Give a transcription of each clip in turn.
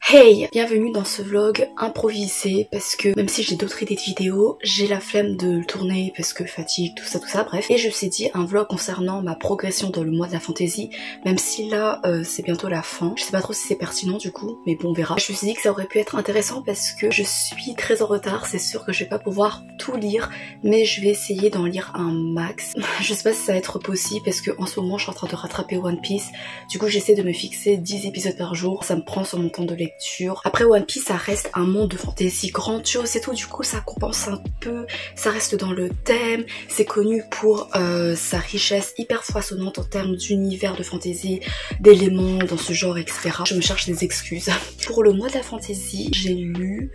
Hey, bienvenue dans ce vlog improvisé parce que même si j'ai d'autres idées de vidéos, j'ai la flemme de le tourner parce que fatigue, tout ça, bref. Et je me suis dit un vlog concernant ma progression dans le mois de la fantasy, même si là c'est bientôt la fin. Je sais pas trop si c'est pertinent du coup, mais bon on verra. Je me suis dit que ça aurait pu être intéressant parce que je suis très en retard, c'est sûr que je vais pas pouvoir tout lire, mais je vais essayer d'en lire un max. Je sais pas si ça va être possible parce que en ce moment je suis en train de rattraper One Piece, du coup j'essaie de me fixer 10 épisodes par jour, ça me prend sur mon temps de lecture. Après One Piece ça reste un monde de fantasy grandiose et tout, du coup ça compense un peu, ça reste dans le thème, c'est connu pour sa richesse hyper foisonnante en termes d'univers de fantasy, d'éléments dans ce genre, etc. Je me cherche des excuses. Pour le mois de la fantasy, j'ai lu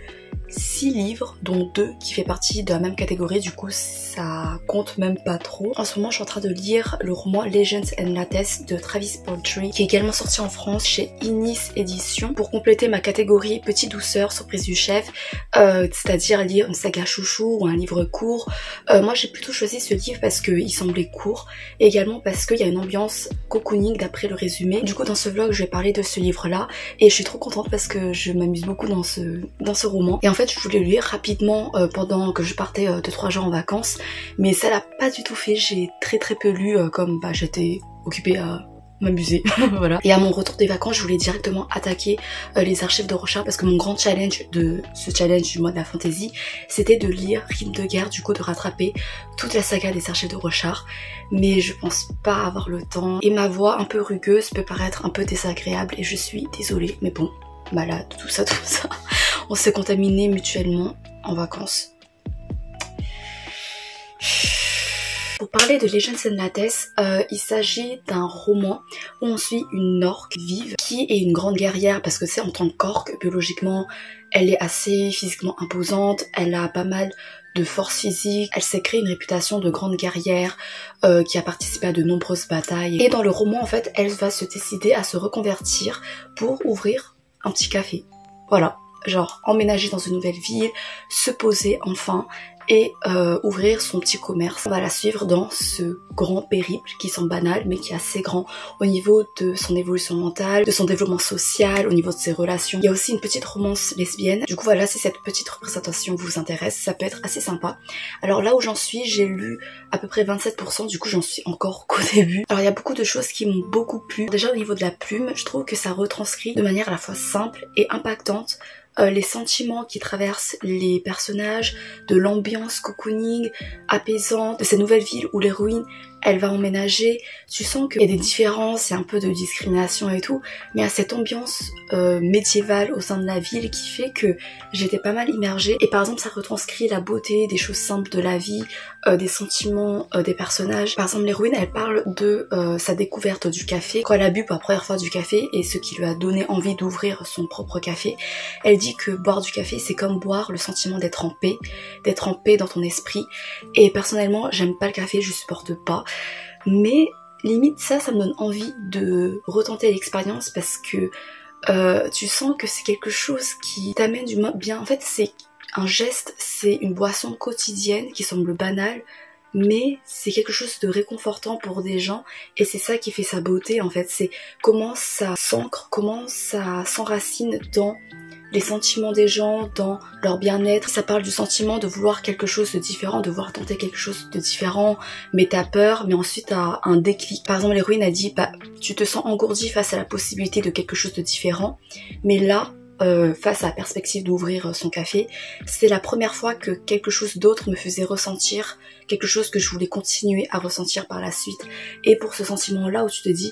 6 livres, dont 2 qui fait partie de la même catégorie, du coup ça compte même pas trop. En ce moment je suis en train de lire le roman Legends and Lattes de Travis Poultry, qui est également sorti en France chez Inis Éditions, pour compléter ma catégorie petite douceur, surprise du chef, c'est-à-dire lire une saga chouchou ou un livre court. Moi j'ai plutôt choisi ce livre parce qu'il semblait court, et également parce qu'il y a une ambiance cocooning d'après le résumé. Du coup dans ce vlog je vais parler de ce livre là, et je suis trop contente parce que je m'amuse beaucoup dans ce roman. Et en fait je voulais le lire rapidement pendant que je partais 2-3 jours en vacances, mais ça l'a pas du tout fait. J'ai très peu lu comme j'étais occupée à m'amuser. Voilà. Et à mon retour des vacances je voulais directement attaquer les archives de Rochard, parce que mon grand challenge de ce challenge du mois de la fantasy c'était de lire Rime de guerre, du coup de rattraper toute la saga des archives de Rochard, mais je pense pas avoir le temps et ma voix un peu rugueuse peut paraître un peu désagréable et je suis désolée, mais bon, malade, tout ça. On s'est contaminés mutuellement en vacances. Pour parler de Legends and Lattes, il s'agit d'un roman où on suit une orque vive qui est une grande guerrière, parce que c'est en tant qu'orque, biologiquement, elle est assez physiquement imposante, elle a pas mal de force physique, elle s'est créée une réputation de grande guerrière qui a participé à de nombreuses batailles. Et dans le roman, en fait, elle va se décider à se reconvertir pour ouvrir un petit café. Voilà. Genre emménager dans une nouvelle ville, se poser enfin et ouvrir son petit commerce. On va la suivre dans ce grand périple qui semble banal mais qui est assez grand au niveau de son évolution mentale, de son développement social, au niveau de ses relations. Il y a aussi une petite romance lesbienne. Du coup voilà, si cette petite représentation vous intéresse, ça peut être assez sympa. Alors là où j'en suis, j'ai lu à peu près 27%, du coup j'en suis encore qu'au début. Alors il y a beaucoup de choses qui m'ont beaucoup plu. Déjà au niveau de la plume, je trouve que ça retranscrit de manière à la fois simple et impactante les sentiments qui traversent les personnages, de l'ambiance cocooning, apaisante, de cette nouvelle ville où l'héroïne elle va emménager. Tu sens qu'il y a des différences, il y a un peu de discrimination et tout, mais il y a cette ambiance médiévale au sein de la ville qui fait que j'étais pas mal immergée. Et par exemple ça retranscrit la beauté des choses simples de la vie, des sentiments des personnages. Par exemple l'héroïne elle parle de sa découverte du café, quand elle a bu pour la première fois du café et ce qui lui a donné envie d'ouvrir son propre café. Elle dit que boire du café c'est comme boire le sentiment d'être en paix dans ton esprit. Et personnellement j'aime pas le café, je supporte pas, mais limite ça me donne envie de retenter l'expérience parce que tu sens que c'est quelque chose qui t'amène du bien. En fait c'est un geste, c'est une boisson quotidienne qui semble banale, mais c'est quelque chose de réconfortant pour des gens et c'est ça qui fait sa beauté en fait. C'est comment ça s'ancre, comment ça s'enracine dans les sentiments des gens, dans leur bien-être. Ça parle du sentiment de vouloir quelque chose de différent, de vouloir tenter quelque chose de différent, mais t'as peur, mais ensuite t'as un déclic. Par exemple l'héroïne a dit tu te sens engourdi face à la possibilité de quelque chose de différent, mais là face à la perspective d'ouvrir son café, c'est la première fois que quelque chose d'autre me faisait ressentir quelque chose que je voulais continuer à ressentir par la suite. Et pour ce sentiment là où tu te dis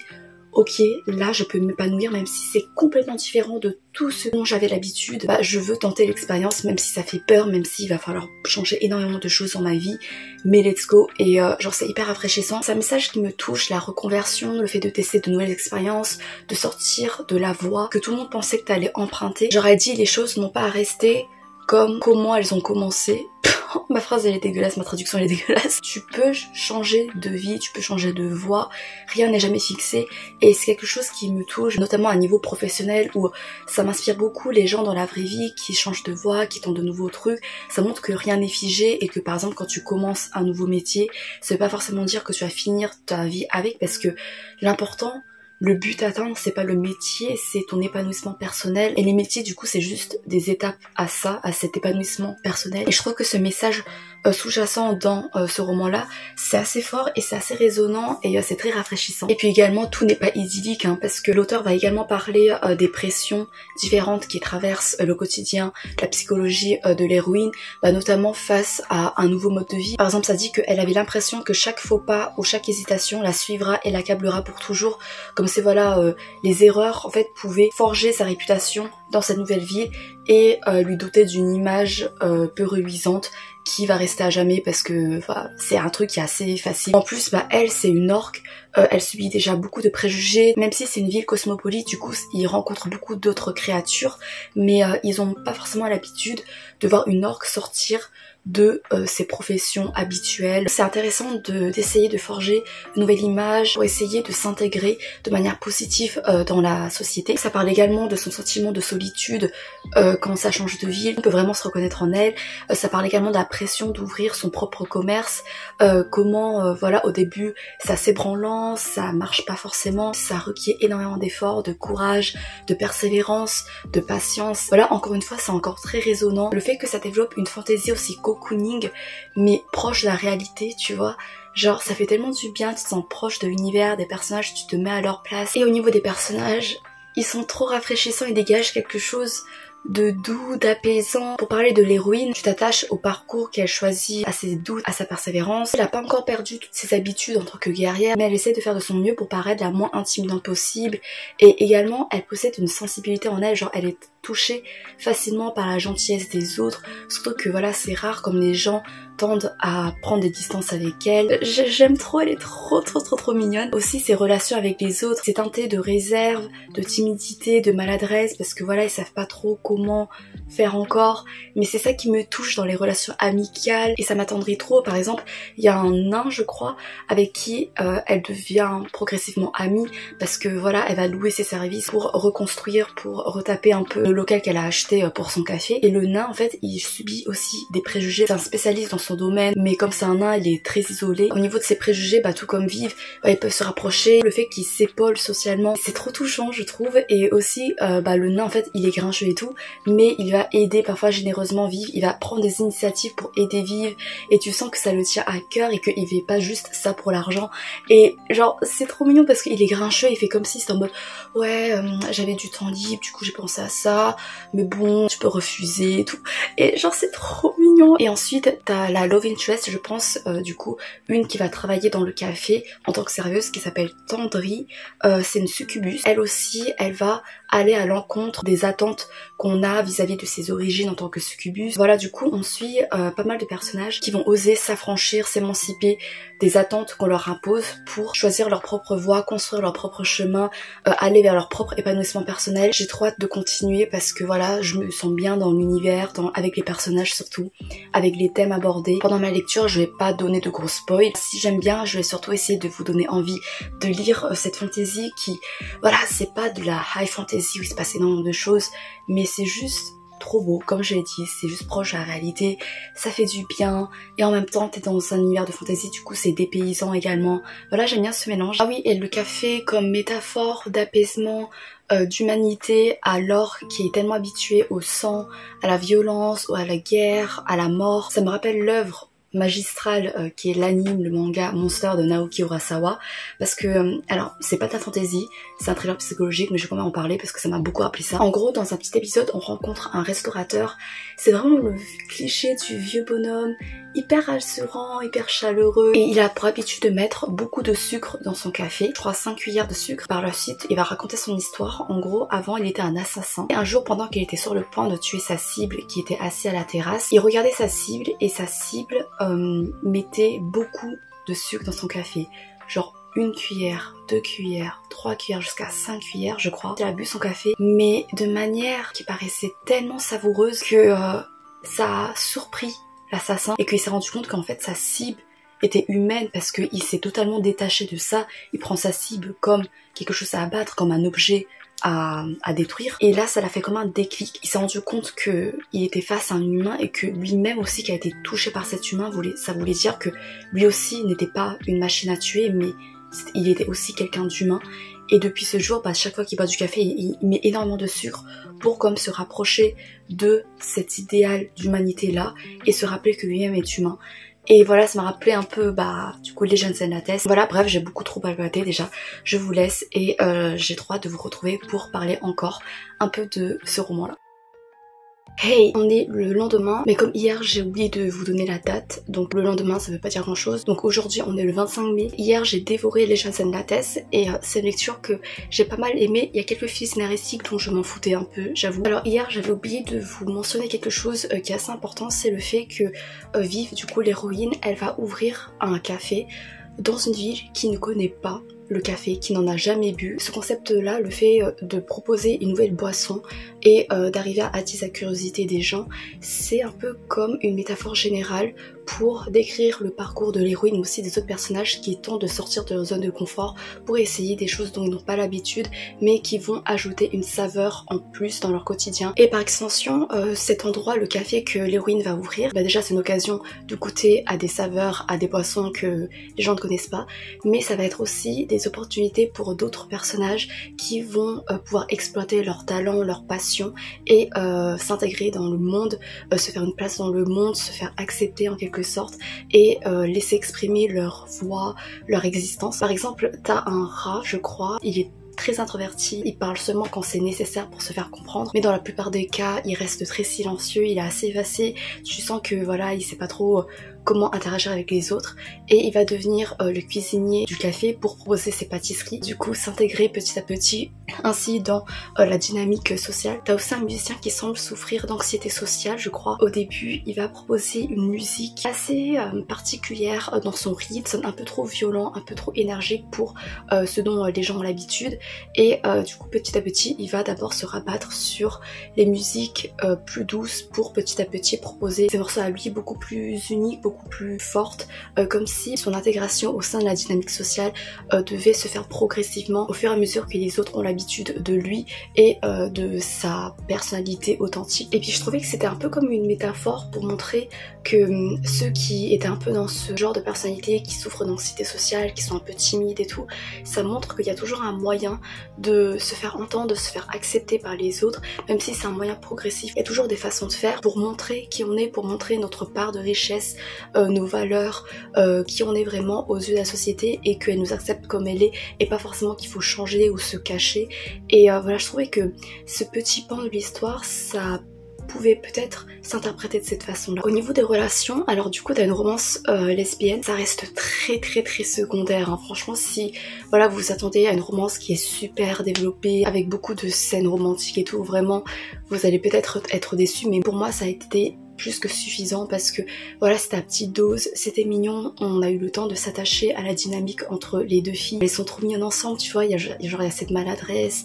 ok, là je peux m'épanouir même si c'est complètement différent de tout ce dont j'avais l'habitude, je veux tenter l'expérience même si ça fait peur, même s'il va falloir changer énormément de choses dans ma vie, mais let's go. Et genre c'est hyper rafraîchissant, c'est un message qui me touche, la reconversion, le fait de tester de nouvelles expériences, de sortir de la voie que tout le monde pensait que t'allais emprunter. J'aurais dit les choses n'ont pas à rester comme comment elles ont commencé. Ma phrase elle est dégueulasse, ma traduction elle est dégueulasse. Tu peux changer de vie, tu peux changer de voie, rien n'est jamais fixé et c'est quelque chose qui me touche, notamment à un niveau professionnel où ça m'inspire beaucoup les gens dans la vraie vie qui changent de voie, qui tentent de nouveaux trucs. Ça montre que rien n'est figé et que par exemple quand tu commences un nouveau métier, ça veut pas forcément dire que tu vas finir ta vie avec, parce que l'important le but à atteindre, c'est pas le métier, c'est ton épanouissement personnel. Et les métiers, du coup, c'est juste des étapes à ça, à cet épanouissement personnel. Et je trouve que ce message sous-jacent dans ce roman-là, c'est assez fort et c'est assez résonnant et c'est très rafraîchissant. Et puis également, tout n'est pas idyllique, hein, parce que l'auteur va également parler des pressions différentes qui traversent le quotidien, la psychologie de l'héroïne, notamment face à un nouveau mode de vie. Par exemple, ça dit qu'elle avait l'impression que chaque faux pas ou chaque hésitation la suivra et l'accablera pour toujours, comme c'est voilà, les erreurs en fait pouvaient forger sa réputation dans cette nouvelle ville et lui doter d'une image peu reluisante qui va rester à jamais parce que c'est un truc qui est assez facile. En plus, elle, c'est une orque, elle subit déjà beaucoup de préjugés, même si c'est une ville cosmopolite, du coup, ils rencontrent beaucoup d'autres créatures, mais ils ont pas forcément l'habitude de voir une orque sortir de ses professions habituelles. C'est intéressant d'essayer de forger une nouvelle image pour essayer de s'intégrer de manière positive dans la société. Ça parle également de son sentiment de solitude quand ça change de ville, on peut vraiment se reconnaître en elle. Ça parle également de la pression d'ouvrir son propre commerce, comment voilà, au début c'est assez branlant, ça marche pas forcément, ça requiert énormément d'efforts, de courage, de persévérance, de patience. Voilà, encore une fois, c'est encore très résonnant. Le fait que ça développe une fantaisie aussi cocooning mais proche de la réalité, tu vois, genre ça fait tellement du bien, tu te sens proche de l'univers des personnages, tu te mets à leur place. Et au niveau des personnages, ils sont trop rafraîchissants, ils dégagent quelque chose de doux, d'apaisant. Pour parler de l'héroïne, tu t'attaches au parcours qu'elle choisit, à ses doutes, à sa persévérance. Elle a pas encore perdu toutes ses habitudes en tant que guerrière, mais elle essaie de faire de son mieux pour paraître la moins intimidante possible. Et également, elle possède une sensibilité en elle, genre elle est touchée facilement par la gentillesse des autres, surtout que voilà, c'est rare comme les gens tendent à prendre des distances avec elle. J'aime trop, elle est trop mignonne. Aussi, ses relations avec les autres, c'est teinté de réserve, de timidité, de maladresse, parce que voilà, ils savent pas trop comment faire encore, mais c'est ça qui me touche dans les relations amicales et ça m'attendrit trop. Par exemple, il y a un nain, je crois, avec qui elle devient progressivement amie, parce que voilà, elle va louer ses services pour reconstruire, pour retaper un peu le local qu'elle a acheté pour son café. Et le nain, en fait, il subit aussi des préjugés. C'est un spécialiste dans son domaine, mais comme c'est un nain, il est très isolé. Au niveau de ses préjugés, tout comme Viv, ils peuvent se rapprocher. Le fait qu'il s'épaule socialement, c'est trop touchant, je trouve. Et aussi, le nain, en fait, il est grincheux et tout, mais il va aider parfois généreusement Viv, il va prendre des initiatives pour aider Viv, et tu sens que ça le tient à cœur et qu'il fait pas juste ça pour l'argent. Et genre, c'est trop mignon parce qu'il est grincheux, il fait comme si c'était en mode ouais, j'avais du temps libre, du coup j'ai pensé à ça, mais bon, tu peux refuser et tout. Et genre, c'est trop mignon. Et ensuite, t'as la love interest, je pense, du coup, une qui va travailler dans le café en tant que serveuse, qui s'appelle Tendry. C'est une succubus. Elle aussi, elle va aller à l'encontre des attentes qu'on a vis-à-vis de ses origines en tant que succubus. Voilà, du coup, on suit pas mal de personnages qui vont oser s'affranchir, s'émanciper des attentes qu'on leur impose pour choisir leur propre voie, construire leur propre chemin, aller vers leur propre épanouissement personnel. J'ai trop hâte de continuer parce que voilà, je me sens bien dans l'univers, avec les personnages surtout, avec les thèmes abordés. Pendant ma lecture, je vais pas donner de gros spoils. Si j'aime bien, je vais surtout essayer de vous donner envie de lire cette fantasy qui, voilà, c'est pas de la high fantasy où il se passe énormément de choses, mais c'est juste trop beau, comme je l'ai dit, c'est juste proche de la réalité, ça fait du bien, et en même temps t'es dans un univers de fantasy, du coup c'est dépaysant également. Voilà, j'aime bien ce mélange. Ah oui, et le café comme métaphore d'apaisement, d'humanité à l'orque qui est tellement habitué au sang, à la violence, ou à la guerre, à la mort. Ça me rappelle l'œuvre magistrale qui est l'anime, le manga Monster de Naoki Urasawa, parce que alors c'est pas de la fantasy, c'est un thriller psychologique, mais je vais quand même en parler parce que ça m'a beaucoup rappelé ça. En gros, dans un petit épisode, on rencontre un restaurateur, c'est vraiment le cliché du vieux bonhomme hyper rassurant, hyper chaleureux, et il a pour habitude de mettre beaucoup de sucre dans son café, je crois 5 cuillères de sucre. Par la suite, il va raconter son histoire. En gros, avant il était un assassin, et un jour, pendant qu'il était sur le point de tuer sa cible qui était assis à la terrasse, il regardait sa cible, et sa cible mettait beaucoup de sucre dans son café, genre 1 cuillère, 2 cuillères, 3 cuillères, jusqu'à 5 cuillères je crois. Il a bu son café, mais de manière qui paraissait tellement savoureuse que ça a surpris l'assassin, et qu'il s'est rendu compte qu'en fait sa cible était humaine, parce qu'il s'est totalement détaché de ça. Il prend sa cible comme quelque chose à abattre, comme un objet à détruire, et là ça l'a fait comme un déclic. Il s'est rendu compte que il était face à un humain, et que lui-même aussi qui a été touché par cet humain, ça voulait dire que lui aussi n'était pas une machine à tuer, mais il était aussi quelqu'un d'humain. Et depuis ce jour, bah, chaque fois qu'il boit du café, il met énormément de sucre pour comme se rapprocher de cet idéal d'humanité là et se rappeler que lui-même est humain. Et voilà, ça m'a rappelé un peu bah du coup Legends and Lattes. Voilà, bref, j'ai beaucoup trop papoté déjà. Je vous laisse et j'ai trop hâte de vous retrouver pour parler encore un peu de ce roman là. Hey, on est le lendemain, mais comme hier j'ai oublié de vous donner la date, donc le lendemain ça veut pas dire grand chose. Donc aujourd'hui on est le 25 mai. Hier j'ai dévoré Legends and Lattes et c'est une lecture que j'ai pas mal aimée. Il y a quelques fils scénaristiques dont je m'en foutais un peu, j'avoue. Alors hier j'avais oublié de vous mentionner quelque chose qui est assez important, c'est le fait que Viv, du coup l'héroïne, elle va ouvrir un café dans une ville qui ne connaît pas le café, qui n'en a jamais bu. Ce concept-là, le fait de proposer une nouvelle boisson et d'arriver à attiser la curiosité des gens, c'est un peu comme une métaphore générale pour décrire le parcours de l'héroïne, mais aussi des autres personnages qui tentent de sortir de leur zone de confort pour essayer des choses dont ils n'ont pas l'habitude, mais qui vont ajouter une saveur en plus dans leur quotidien. Et par extension, cet endroit, le café que l'héroïne va ouvrir, bah déjà c'est une occasion de goûter à des saveurs, à des boissons que les gens ne connaissent pas, mais ça va être aussi des opportunités pour d'autres personnages qui vont pouvoir exploiter leur talent, leur passion et s'intégrer dans le monde, se faire une place dans le monde, se faire accepter en quelque sorte et laisser exprimer leur voix, leur existence. Par exemple, t'as un rat, je crois, il est très introverti, il parle seulement quand c'est nécessaire pour se faire comprendre, mais dans la plupart des cas, il reste très silencieux, il est assez effacé, tu sens que voilà, il sait pas trop comment interagir avec les autres et il va devenir le cuisinier du café pour proposer ses pâtisseries, du coup s'intégrer petit à petit ainsi dans la dynamique sociale. T'as aussi un musicien qui semble souffrir d'anxiété sociale, je crois. Au début, il va proposer une musique assez particulière dans son rythme, sonne un peu trop violent, un peu trop énergique pour ce dont les gens ont l'habitude et du coup petit à petit, il va d'abord se rabattre sur les musiques plus douces pour petit à petit proposer ses morceaux à lui beaucoup plus uniques, beaucoup plus forte, comme si son intégration au sein de la dynamique sociale devait se faire progressivement au fur et à mesure que les autres ont l'habitude de lui et de sa personnalité authentique. Et puis je trouvais que c'était un peu comme une métaphore pour montrer que ceux qui étaient un peu dans ce genre de personnalité, qui souffrent d'anxiété sociale, qui sont un peu timides et tout, ça montre qu'il y a toujours un moyen de se faire entendre, de se faire accepter par les autres, même si c'est un moyen progressif. Il y a toujours des façons de faire pour montrer qui on est, pour montrer notre part de richesse, nos valeurs, qui on est vraiment aux yeux de la société et qu'elle nous accepte comme elle est et pas forcément qu'il faut changer ou se cacher. Et voilà, je trouvais que ce petit pan de l'histoire, ça pouvait peut-être s'interpréter de cette façon-là. Au niveau des relations, alors du coup t'as une romance lesbienne, ça reste très secondaire, hein. Franchement, si voilà vous vous attendez à une romance qui est super développée, avec beaucoup de scènes romantiques et tout, vraiment vous allez peut-être être déçus, mais pour moi ça a été plus que suffisant parce que voilà, c'était à petite dose, c'était mignon, on a eu le temps de s'attacher à la dynamique entre les deux filles. Elles sont trop mignonnes ensemble, tu vois, il y a cette maladresse,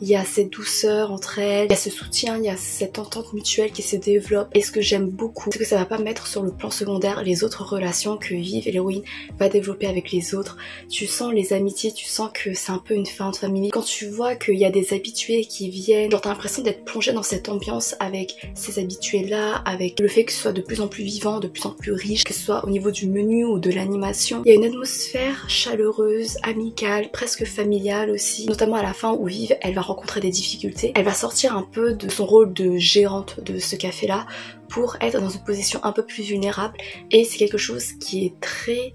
il y a cette douceur entre elles, il y a ce soutien, il y a cette entente mutuelle qui se développe. Et ce que j'aime beaucoup, c'est que ça va pas mettre sur le plan secondaire les autres relations que Viv et l'héroïne va développer avec les autres. Tu sens les amitiés, tu sens que c'est un peu une fin de famille. Quand tu vois qu'il y a des habitués qui viennent, genre t'as l'impression d'être plongé dans cette ambiance avec ces habitués-là, avec le fait que ce soit de plus en plus vivant, de plus en plus riche, que ce soit au niveau du menu ou de l'animation. Il y a une atmosphère chaleureuse, amicale, presque familiale aussi, notamment à la fin où Viv, elle va rencontrer des difficultés. Elle va sortir un peu de son rôle de gérante de ce café-là pour être dans une position un peu plus vulnérable et c'est quelque chose qui est très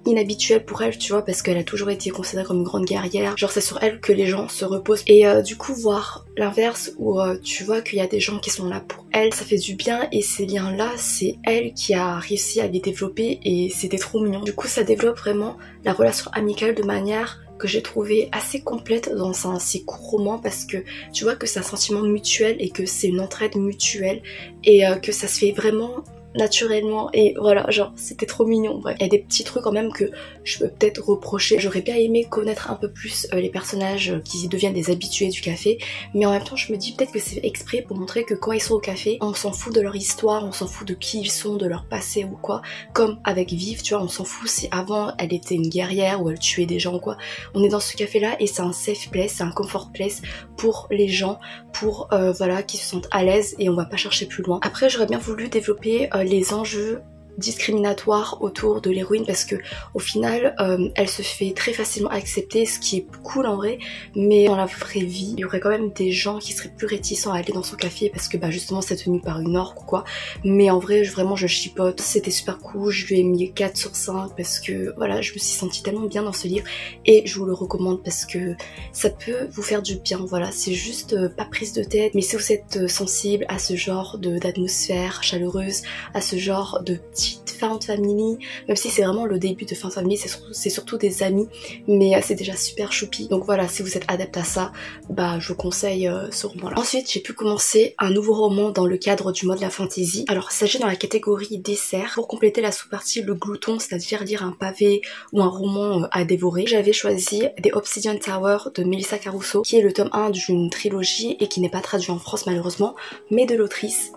inhabituel pour elle, tu vois, parce qu'elle a toujours été considérée comme une grande guerrière, genre c'est sur elle que les gens se reposent et du coup voir l'inverse où tu vois qu'il y a des gens qui sont là pour elle, ça fait du bien et ces liens là c'est elle qui a réussi à les développer et c'était trop mignon. Du coup ça développe vraiment la relation amicale de manière que j'ai trouvé assez complète dans un si court roman parce que tu vois que c'est un sentiment mutuel et que c'est une entraide mutuelle et que ça se fait vraiment naturellement et voilà, genre c'était trop mignon. Bref, il y a des petits trucs quand même que je peux peut-être reprocher. J'aurais bien aimé connaître un peu plus les personnages qui deviennent des habitués du café, mais en même temps je me dis peut-être que c'est exprès pour montrer que quand ils sont au café, on s'en fout de leur histoire, on s'en fout de qui ils sont, de leur passé ou quoi, comme avec Viv, tu vois, on s'en fout si avant elle était une guerrière ou elle tuait des gens ou quoi. On est dans ce café là et c'est un safe place, c'est un comfort place pour les gens, pour voilà, qui se sentent à l'aise et on va pas chercher plus loin. Après j'aurais bien voulu développer les enjeux discriminatoire autour de l'héroïne parce que au final elle se fait très facilement accepter, ce qui est cool en vrai, mais dans la vraie vie il y aurait quand même des gens qui seraient plus réticents à aller dans son café parce que bah justement c'est tenu par une orque ou quoi. Mais en vrai vraiment je chipote, c'était super cool, je lui ai mis 4 sur 5 parce que voilà, je me suis sentie tellement bien dans ce livre et je vous le recommande parce que ça peut vous faire du bien. Voilà, c'est juste pas prise de tête, mais si vous êtes sensible à ce genre d'atmosphère chaleureuse, à ce genre de petite fin de famille, même si c'est vraiment le début de fin de famille, c'est surtout des amis, mais c'est déjà super choupi. Donc voilà, si vous êtes adepte à ça, bah je vous conseille ce roman là. Ensuite j'ai pu commencer un nouveau roman dans le cadre du mois de la fantasy. Alors il s'agit dans la catégorie dessert pour compléter la sous-partie le glouton, c'est-à-dire lire un pavé ou un roman à dévorer. J'avais choisi The Obsidian Tower de Melissa Caruso, qui est le tome 1 d'une trilogie et qui n'est pas traduit en France malheureusement, mais de l'autrice.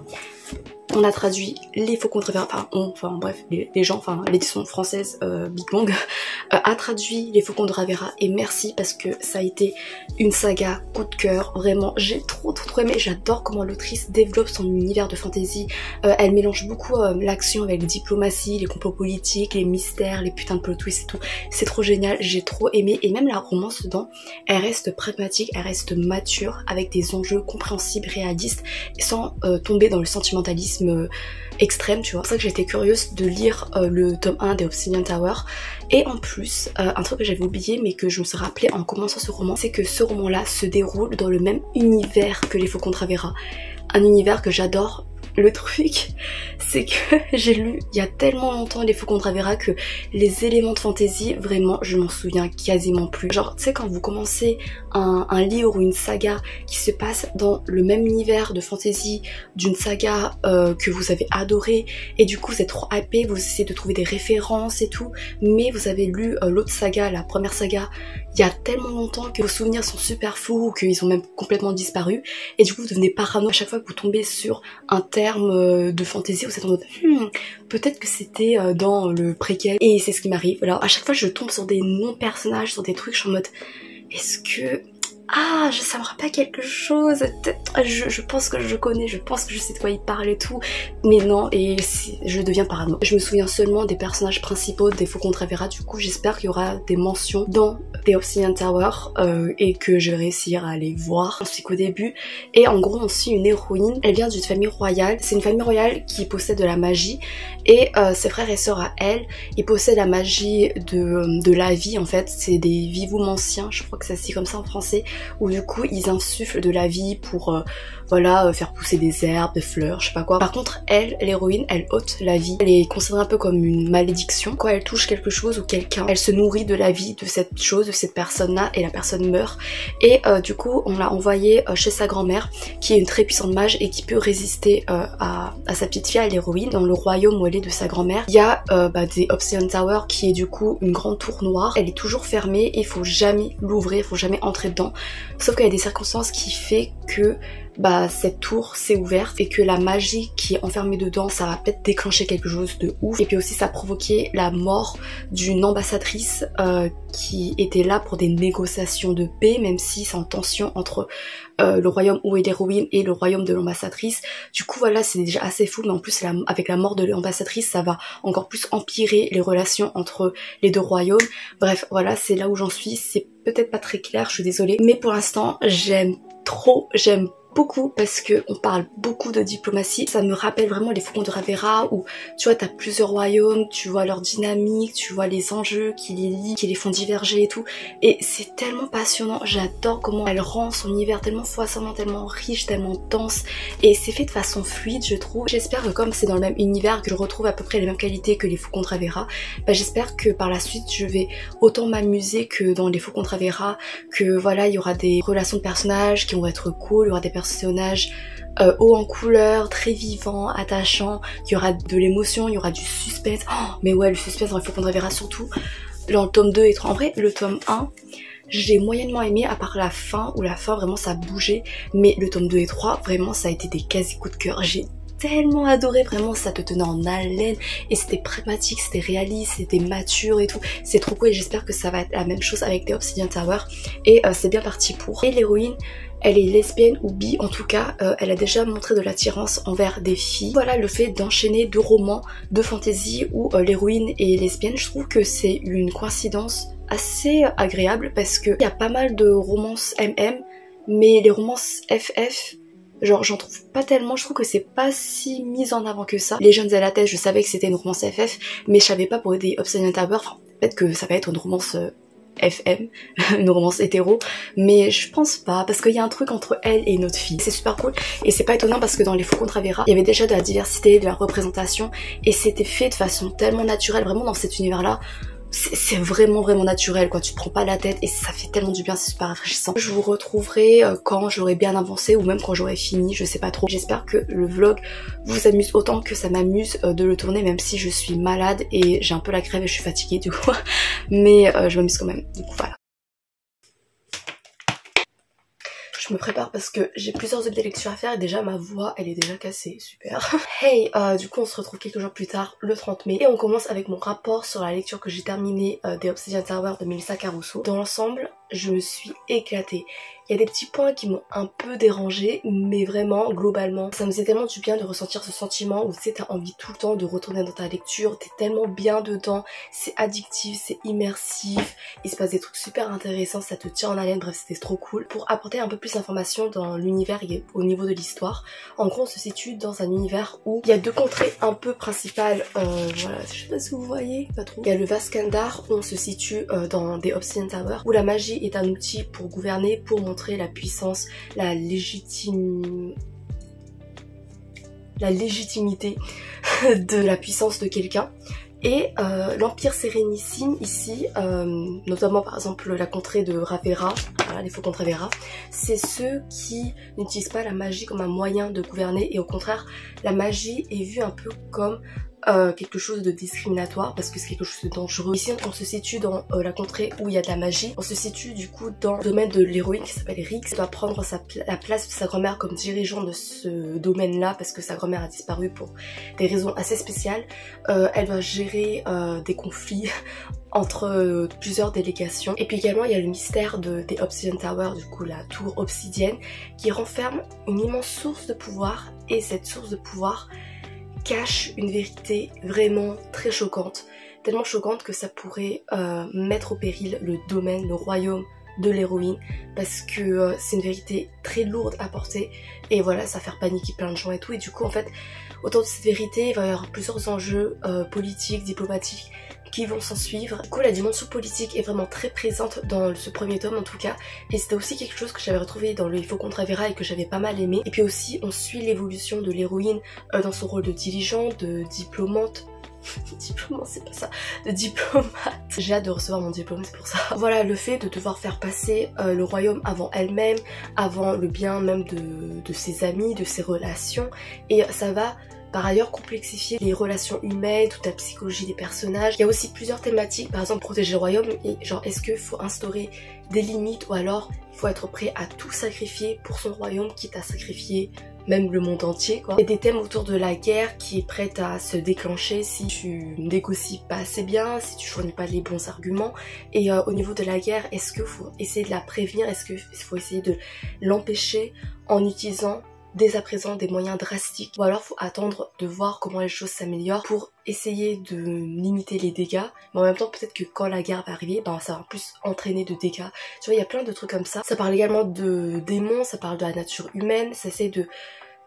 On a traduit Les Faucons de Ravera, enfin bref, les gens, enfin l'édition française Big Bang a traduit Les Faucons de Ravera et merci parce que ça a été une saga coup de cœur, vraiment j'ai trop aimé, j'adore comment l'autrice développe son univers de fantasy, elle mélange beaucoup l'action avec la diplomatie, les complots politiques, les mystères, les putains de plot twists et tout, c'est trop génial, j'ai trop aimé et même la romance dedans, elle reste pragmatique, elle reste mature avec des enjeux compréhensibles, réalistes sans tomber dans le sentimentalisme extrême, tu vois. C'est pour ça que j'étais curieuse de lire le tome 1 des Obsidian Tower. Et en plus, un truc que j'avais oublié mais que je me suis rappelé en commençant ce roman, c'est que ce roman là se déroule dans le même univers que Les Faucons de Ravera. Un univers que j'adore. Le truc, c'est que j'ai lu il y a tellement longtemps Les Faucons de Ravera que les éléments de fantasy, vraiment, je m'en souviens quasiment plus. Genre, tu sais, quand vous commencez un livre ou une saga qui se passe dans le même univers de fantasy d'une saga que vous avez adoré et du coup vous êtes trop hypé, vous essayez de trouver des références et tout, mais vous avez lu l'autre saga, la première saga, il y a tellement longtemps que vos souvenirs sont super flous ou qu'ils ont même complètement disparu et du coup vous devenez parano à chaque fois que vous tombez sur un terme de fantasy, vous êtes en mode peut-être que c'était dans le préquel et c'est ce qui m'arrive. Alors à chaque fois je tombe sur des noms de personnages, sur des trucs, je suis en mode est-ce que ça me rappelle quelque chose, je pense que je connais, je pense que je sais de quoi il parle et tout, mais non, et je deviens parano. Je me souviens seulement des personnages principaux des Faucons de Ravera, du coup j'espère qu'il y aura des mentions dans The Obsidian Tower et que je vais réussir à les voir ainsi qu'au début. Et en gros on suit une héroïne, elle vient d'une famille royale, c'est une famille royale qui possède de la magie et ses frères et sœurs à elle, ils possèdent la magie de la vie en fait, c'est des vivoumanciens, je crois que ça se dit comme ça en français, où du coup ils insufflent de la vie pour voilà, faire pousser des herbes, des fleurs, je sais pas quoi. Par contre elle, l'héroïne, elle ôte la vie, elle est considérée un peu comme une malédiction. Quand elle touche quelque chose ou quelqu'un, elle se nourrit de la vie de cette chose, de cette personne là et la personne meurt. Et du coup on l'a envoyée chez sa grand-mère qui est une très puissante mage et qui peut résister à sa petite fille, à l'héroïne. Dans le royaume où elle est de sa grand-mère, il y a des Obsidian Tower qui est du coup une grande tour noire, elle est toujours fermée et il faut jamais l'ouvrir, il faut jamais entrer dedans. Sauf qu'il y a des circonstances qui fait que cette tour s'est ouverte et que la magie qui est enfermée dedans, ça va peut-être déclencher quelque chose de ouf. Et puis aussi ça a provoqué la mort d'une ambassadrice qui était là pour des négociations de paix, même si c'est en tension entre le royaume où est l'héroïne et le royaume de l'ambassadrice. Du coup voilà, c'est déjà assez fou, mais en plus avec la mort de l'ambassadrice, ça va encore plus empirer les relations entre les deux royaumes. Bref, voilà, c'est là où j'en suis. C'est peut-être pas très clair, je suis désolée, mais pour l'instant j'aime beaucoup parce que on parle beaucoup de diplomatie. Ça me rappelle vraiment les Faucons de Ravera où tu vois t'as plusieurs royaumes, tu vois leur dynamique, tu vois les enjeux qui les lient, qui les font diverger et tout. Et c'est tellement passionnant, j'adore comment elle rend son univers tellement foisonnant, tellement riche, tellement dense et c'est fait de façon fluide je trouve. J'espère que comme c'est dans le même univers que je retrouve à peu près les mêmes qualités que les Faucons de Ravera, j'espère que par la suite je vais autant m'amuser que dans les Faucons de Ravera, que voilà il y aura des relations de personnages qui vont être cool, il y aura des personnages haut en couleur, très vivant, attachant, il y aura de l'émotion, il y aura du suspense. Oh, mais ouais, le suspense dans les Faucons de Ravera surtout. Dans le tome 2 et 3, en vrai, le tome 1, j'ai moyennement aimé à part la fin, où la fin vraiment ça bougeait, mais le tome 2 et 3, vraiment ça a été des quasi coups de cœur. J'ai tellement adoré, vraiment ça te tenait en haleine et c'était pragmatique, c'était réaliste, c'était mature et tout. C'est trop cool et j'espère que ça va être la même chose avec The Obsidian Tower et c'est bien parti pour. Et l'héroïne, elle est lesbienne ou bi, en tout cas elle a déjà montré de l'attirance envers des filles. Voilà, le fait d'enchaîner 2 romans de fantasy où l'héroïne est lesbienne, je trouve que c'est une coïncidence assez agréable parce qu'il y a pas mal de romances MM, mais les romances FF, genre j'en trouve pas tellement, je trouve que c'est pas si mis en avant que ça. Les Jeunes à la tête, je savais que c'était une romance FF, mais je savais pas pour des Obsidian Tower, enfin peut-être que ça va être une romance FM, une romance hétéro, mais je pense pas parce qu'il y a un truc entre elle et une autre fille. C'est super cool et c'est pas étonnant parce que dans les Faux contre Vera, il y avait déjà de la diversité, de la représentation et c'était fait de façon tellement naturelle, vraiment dans cet univers là. C'est vraiment naturel quoi, tu te prends pas la tête et ça fait tellement du bien, c'est super rafraîchissant. Je vous retrouverai quand j'aurai bien avancé ou même quand j'aurai fini, je sais pas trop. J'espère que le vlog vous amuse autant que ça m'amuse de le tourner, même si je suis malade et j'ai un peu la crève et je suis fatiguée du coup. Mais je m'amuse quand même, du coup voilà. Je me prépare parce que j'ai plusieurs objets de lecture à faire et déjà ma voix elle est déjà cassée, super. Hey, du coup on se retrouve quelques jours plus tard, le 30 mai, et on commence avec mon rapport sur la lecture que j'ai terminée des Obsidian Tower de Melissa Caruso. Dans l'ensemble, je me suis éclatée. Il y a des petits points qui m'ont un peu dérangée, mais vraiment, globalement, ça me faisait tellement du bien de ressentir ce sentiment où tu sais, t'as envie tout le temps de retourner dans ta lecture, t'es tellement bien dedans, c'est addictif, c'est immersif, il se passe des trucs super intéressants, ça te tient en haleine, bref, c'était trop cool. Pour apporter un peu plus d'informations dans l'univers et au niveau de l'histoire, en gros, on se situe dans un univers où il y a 2 contrées un peu principales, voilà, je sais pas si vous voyez, pas trop. Il y a le Vaskandar, où on se situe dans des Obsidian Tower, où la magie est un outil pour gouverner, pour montrer la puissance, la légitimité de la puissance de quelqu'un. Et l'Empire Sérénissime ici, notamment par exemple la contrée de Ravera, voilà, les Faux contre Vera, c'est ceux qui n'utilisent pas la magie comme un moyen de gouverner et au contraire la magie est vue un peu comme quelque chose de discriminatoire parce que c'est quelque chose de dangereux. Ici on se situe dans la contrée où il y a de la magie, on se situe du coup dans le domaine de l'héroïne qui s'appelle Rix, qui doit prendre la place de sa grand-mère comme dirigeant de ce domaine là parce que sa grand-mère a disparu pour des raisons assez spéciales. Elle doit gérer des conflits entre plusieurs délégations. Et puis également il y a le mystère des Obsidian Tower, du coup la tour obsidienne, qui renferme une immense source de pouvoir et cette source de pouvoir cache une vérité vraiment très choquante, tellement choquante que ça pourrait mettre au péril le domaine, le royaume de l'héroïne parce que c'est une vérité très lourde à porter et voilà, ça va faire paniquer plein de gens et tout et du coup en fait autour de cette vérité il va y avoir plusieurs enjeux politiques, diplomatiques qui vont s'en suivre. Du coup la dimension politique est vraiment très présente dans ce premier tome en tout cas et c'était aussi quelque chose que j'avais retrouvé dans le Il faut contre Vera et que j'avais pas mal aimé. Et puis aussi on suit l'évolution de l'héroïne dans son rôle de dirigeant, de diplomate. Diplomate, c'est pas ça, de diplomate. J'ai hâte de recevoir mon diplôme, c'est pour ça. Voilà, le fait de devoir faire passer le royaume avant elle-même, avant le bien même de ses amis, de ses relations et ça va par ailleurs complexifier les relations humaines, toute la psychologie des personnages. Il y a aussi plusieurs thématiques, par exemple protéger le royaume et genre est-ce qu'il faut instaurer des limites ou alors il faut être prêt à tout sacrifier pour son royaume, quitte à sacrifier même le monde entier quoi. Il y a des thèmes autour de la guerre qui est prête à se déclencher si tu négocies pas assez bien, si tu fournis pas les bons arguments. Et au niveau de la guerre, est-ce qu'il faut essayer de la prévenir, est-ce qu'il faut essayer de l'empêcher en utilisant dès à présent des moyens drastiques ou alors faut attendre de voir comment les choses s'améliorent pour essayer de limiter les dégâts mais en même temps peut-être que quand la guerre va arriver ben ça va plus entraîner de dégâts. Tu vois il y a plein de trucs comme ça. Ça parle également de démons, ça parle de la nature humaine, ça essaie de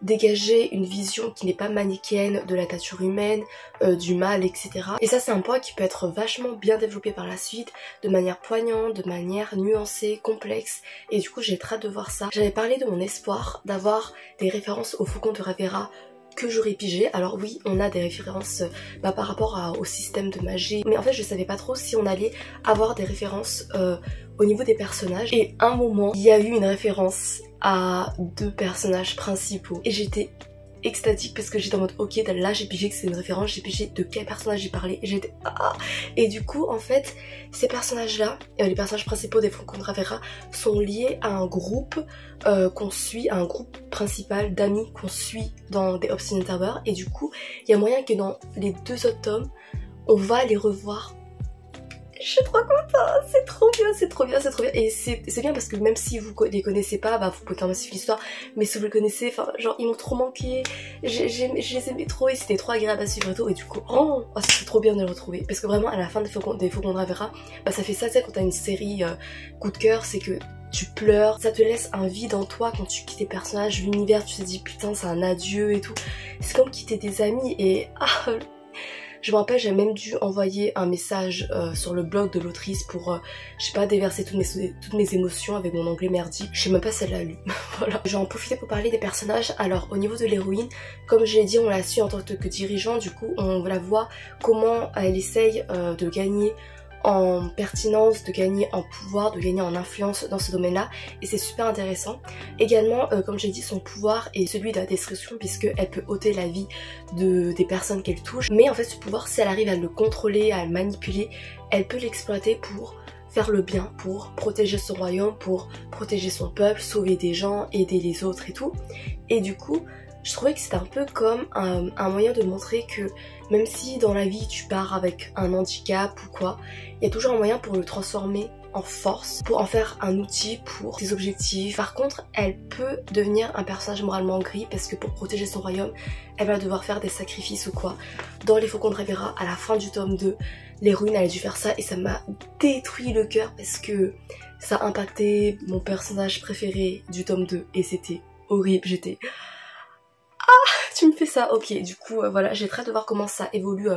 dégager une vision qui n'est pas manichéenne de la nature humaine, du mal, etc. Et ça c'est un point qui peut être vachement bien développé par la suite, de manière poignante, de manière nuancée, complexe, et du coup j'ai très hâte de voir ça. J'avais parlé de mon espoir d'avoir des références au Faucon de Ravera que j'aurais pigé. Alors oui, on a des références par rapport au système de magie, mais en fait je savais pas trop si on allait avoir des références au niveau des personnages. Et à un moment, il y a eu une référence à 2 personnages principaux et j'étais extatique parce que j'étais en mode ok, là j'ai pigé que c'est une référence, j'ai pigé de quel personnage j'ai parlé, et j'étais ah. Et du coup en fait ces personnages là, les personnages principaux des Faucons de Ravera sont liés à un groupe qu'on suit, à un groupe principal d'amis qu'on suit dans The Obsidian Tower, et du coup il y a moyen que dans les 2 autres tomes on va les revoir. Je suis trop contente, c'est trop bien, c'est trop bien, c'est trop bien. Et c'est bien parce que même si vous les connaissez pas, bah vous pouvez quand même suivre l'histoire. Mais si vous le connaissez, enfin genre ils m'ont trop manqué. Je les aimais trop et c'était trop agréable à suivre et tout. Et du coup, oh c'est trop bien de les retrouver. Parce que vraiment à la fin des Faucons de Ravera, bah ça fait ça, tu sais, quand t'as une série coup de cœur, c'est que tu pleures, ça te laisse un vide en toi quand tu quittes tes personnages, l'univers, tu te dis putain c'est un adieu et tout. C'est comme quitter des amis et je me rappelle, j'ai même dû envoyer un message sur le blog de l'autrice pour, je sais pas, déverser toutes mes émotions avec mon anglais merdique. Je sais même pas si elle l'a lu. Voilà. Je vais en profiter pour parler des personnages. Alors, au niveau de l'héroïne, comme je l'ai dit, on la suit en tant que dirigeant. Du coup, on la voit comment elle essaye de gagner en pertinence, de gagner en pouvoir, de gagner en influence dans ce domaine-là, et c'est super intéressant. Également, comme j'ai dit, son pouvoir est celui de la destruction puisqu'elle peut ôter la vie des personnes qu'elle touche, mais en fait ce pouvoir, si elle arrive à le contrôler, à le manipuler, elle peut l'exploiter pour faire le bien, pour protéger son royaume, pour protéger son peuple, sauver des gens, aider les autres et tout. Et du coup, je trouvais que c'était un peu comme un moyen de montrer que même si dans la vie tu pars avec un handicap ou quoi, il y a toujours un moyen pour le transformer en force, pour en faire un outil pour tes objectifs. Par contre, elle peut devenir un personnage moralement gris parce que pour protéger son royaume, elle va devoir faire des sacrifices ou quoi. Dans Les Faucons de Ravera, à la fin du tome 2, l'héroïne elle a dû faire ça et ça m'a détruit le cœur parce que ça a impacté mon personnage préféré du tome 2 et c'était horrible. J'étais... tu me fais ça, ok, du coup voilà, j'ai très hâte de voir comment ça évolue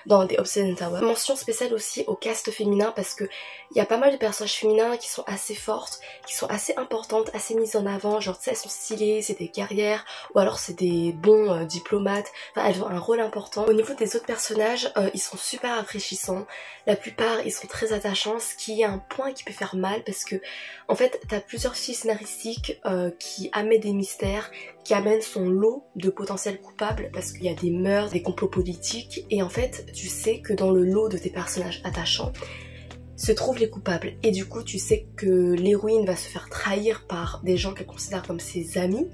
dans The Obsidian Tower. Mention spéciale aussi au cast féminin parce que il y a pas mal de personnages féminins qui sont assez fortes, qui sont assez importantes, assez mises en avant, genre tu sais elles sont stylées, c'est des guerrières ou alors c'est des bons diplomates, enfin elles ont un rôle important. Au niveau des autres personnages, ils sont super rafraîchissants, la plupart ils sont très attachants, ce qui est un point qui peut faire mal parce que en fait t'as plusieurs fils scénaristiques qui amènent des mystères, qui amènent son lot de potentiels coupables parce qu'il y a des meurtres, des complots politiques et en fait tu sais que dans le lot de tes personnages attachants se trouvent les coupables et du coup tu sais que l'héroïne va se faire trahir par des gens qu'elle considère comme ses amis,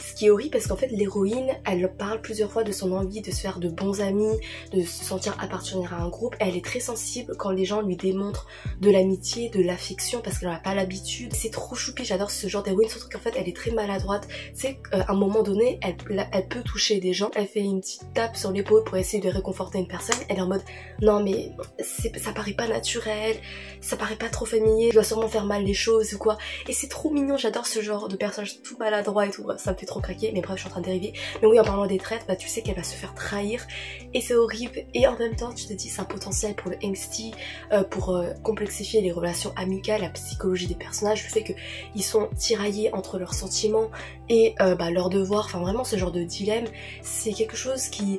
ce qui est horrible parce qu'en fait l'héroïne elle parle plusieurs fois de son envie de se faire de bons amis, de se sentir appartenir à un groupe. Elle est très sensible quand les gens lui démontrent de l'amitié, de l'affection parce qu'elle n'a pas l'habitude. C'est trop choupi, j'adore ce genre d'héroïne, surtout qu'en fait elle est très maladroite. Tu sais qu'à un moment donné elle peut toucher des gens, elle fait une petite tape sur l'épaule pour essayer de réconforter une personne, elle est en mode non mais ça paraît pas naturel, ça paraît pas trop familier, je dois sûrement faire mal les choses ou quoi. Et c'est trop mignon, j'adore ce genre de personnage tout maladroit et tout, ça me fait trop craquer, mais bref je suis en train de dériver. Mais oui, en parlant des traites, bah tu sais qu'elle va se faire trahir et c'est horrible et en même temps tu te dis c'est un potentiel pour le angsty, pour complexifier les relations amicales, la psychologie des personnages, le fait qu'ils sont tiraillés entre leurs sentiments et leurs devoirs, enfin vraiment ce genre de dilemme, c'est quelque chose qui